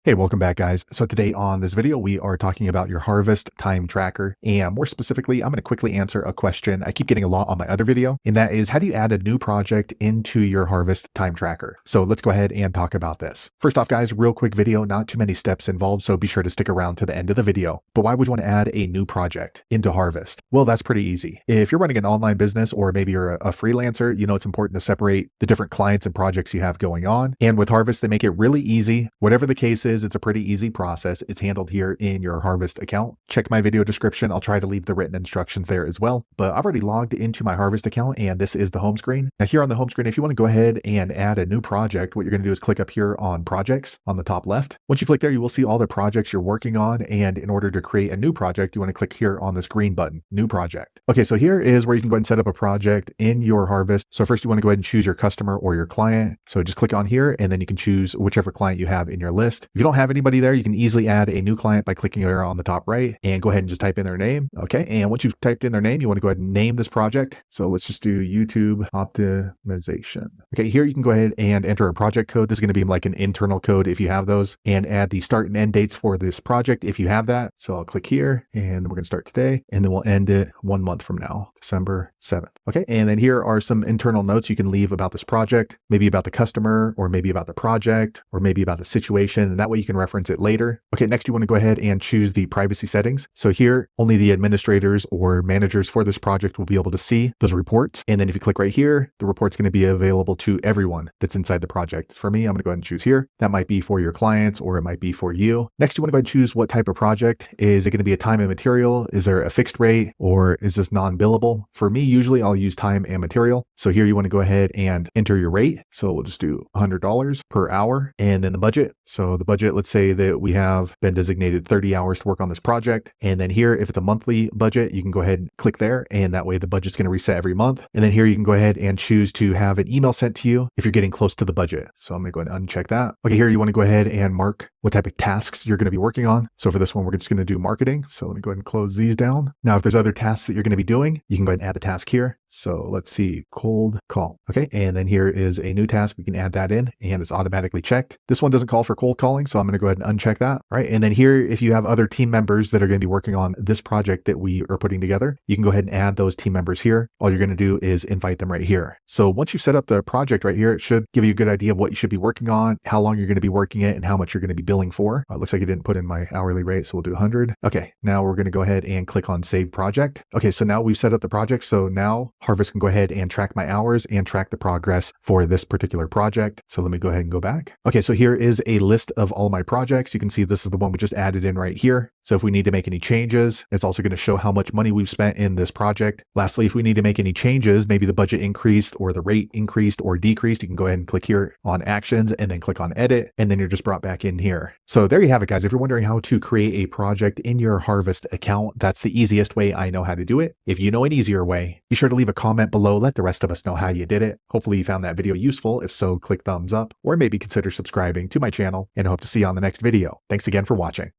Hey, welcome back, guys. So today on this video, we are talking about your harvest time tracker. And more specifically, I'm going to quickly answer a question I keep getting a lot on my other video. And that is, how do you add a new project into your harvest time tracker? So let's go ahead and talk about this. First off, guys, real quick video, not too many steps involved. So be sure to stick around to the end of the video. But why would you want to add a new project into harvest? Well, that's pretty easy. If you're running an online business, or maybe you're a freelancer, you know, it's important to separate the different clients and projects you have going on. And with harvest, they make it really easy. Whatever the case is, it's a pretty easy process. It's handled here in your harvest account. Check my video description. I'll try to leave the written instructions there as well. But I've already logged into my harvest account and this is the home screen. Now here on the home screen, if you want to go ahead and add a new project, what you're going to do is click up here on projects on the top left. Once you click there, you will see all the projects you're working on. And in order to create a new project, you want to click here on this green button, new project. Okay, so here is where you can go ahead and set up a project in your harvest. So first you want to go ahead and choose your customer or your client. So just click on here and then you can choose whichever client you have in your list. If you don't have anybody there, you can easily add a new client by clicking here on the top right and go ahead and just type in their name. Okay. And once you've typed in their name, you want to go ahead and name this project. So let's just do YouTube optimization. Okay. Here you can go ahead and enter a project code. This is going to be like an internal code if you have those, and add the start and end dates for this project if you have that. So I'll click here and then we're going to start today and then we'll end it 1 month from now, December 7th. Okay. And then here are some internal notes you can leave about this project, maybe about the customer, or maybe about the project, or maybe about the situation. And that way you can reference it later. Okay, next you want to go ahead and choose the privacy settings. So here, only the administrators or managers for this project will be able to see those reports. And then if you click right here, the report's going to be available to everyone that's inside the project. For me, I'm going to go ahead and choose here. That might be for your clients or it might be for you. Next, you want to go ahead and choose what type of project. Is it going to be a time and material? Is there a fixed rate, or is this non-billable? For me, usually I'll use time and material. So here you want to go ahead and enter your rate. So we'll just do $100 per hour, and then the budget. So the budget, let's say that we have been designated 30 hours to work on this project. And then here, if it's a monthly budget, you can go ahead and click there. And that way the budget's going to reset every month. And then here you can go ahead and choose to have an email sent to you if you're getting close to the budget. So I'm going to go ahead and uncheck that. Okay, here you want to go ahead and mark what type of tasks you're going to be working on. So for this one, we're just going to do marketing. So let me go ahead and close these down. Now, if there's other tasks that you're going to be doing, you can go ahead and add the task here. So let's see, cold call. Okay. And then here is a new task. We can add that in and it's automatically checked. This one doesn't call for cold calling. So I'm going to go ahead and uncheck that. All right. And then here, if you have other team members that are going to be working on this project that we are putting together, you can go ahead and add those team members here. All you're going to do is invite them right here. So once you've set up the project right here, it should give you a good idea of what you should be working on, how long you're going to be working it, and how much you're going to be billing for. It looks like I didn't put in my hourly rate. So we'll do 100. Okay. Now we're going to go ahead and click on save project. Okay. So now we've set up the project. So now Harvest can go ahead and track my hours and track the progress for this particular project. So let me go ahead and go back. Okay, so here is a list of all my projects. You can see this is the one we just added in right here. So if we need to make any changes, it's also going to show how much money we've spent in this project. Lastly, if we need to make any changes, maybe the budget increased or the rate increased or decreased, you can go ahead and click here on actions and then click on edit, and then you're just brought back in here. So there you have it, guys. If you're wondering how to create a project in your Harvest account, that's the easiest way I know how to do it. If you know an easier way, be sure to leave a comment below. Let the rest of us know how you did it. Hopefully you found that video useful. If so, click thumbs up or maybe consider subscribing to my channel, and I hope to see you on the next video. Thanks again for watching.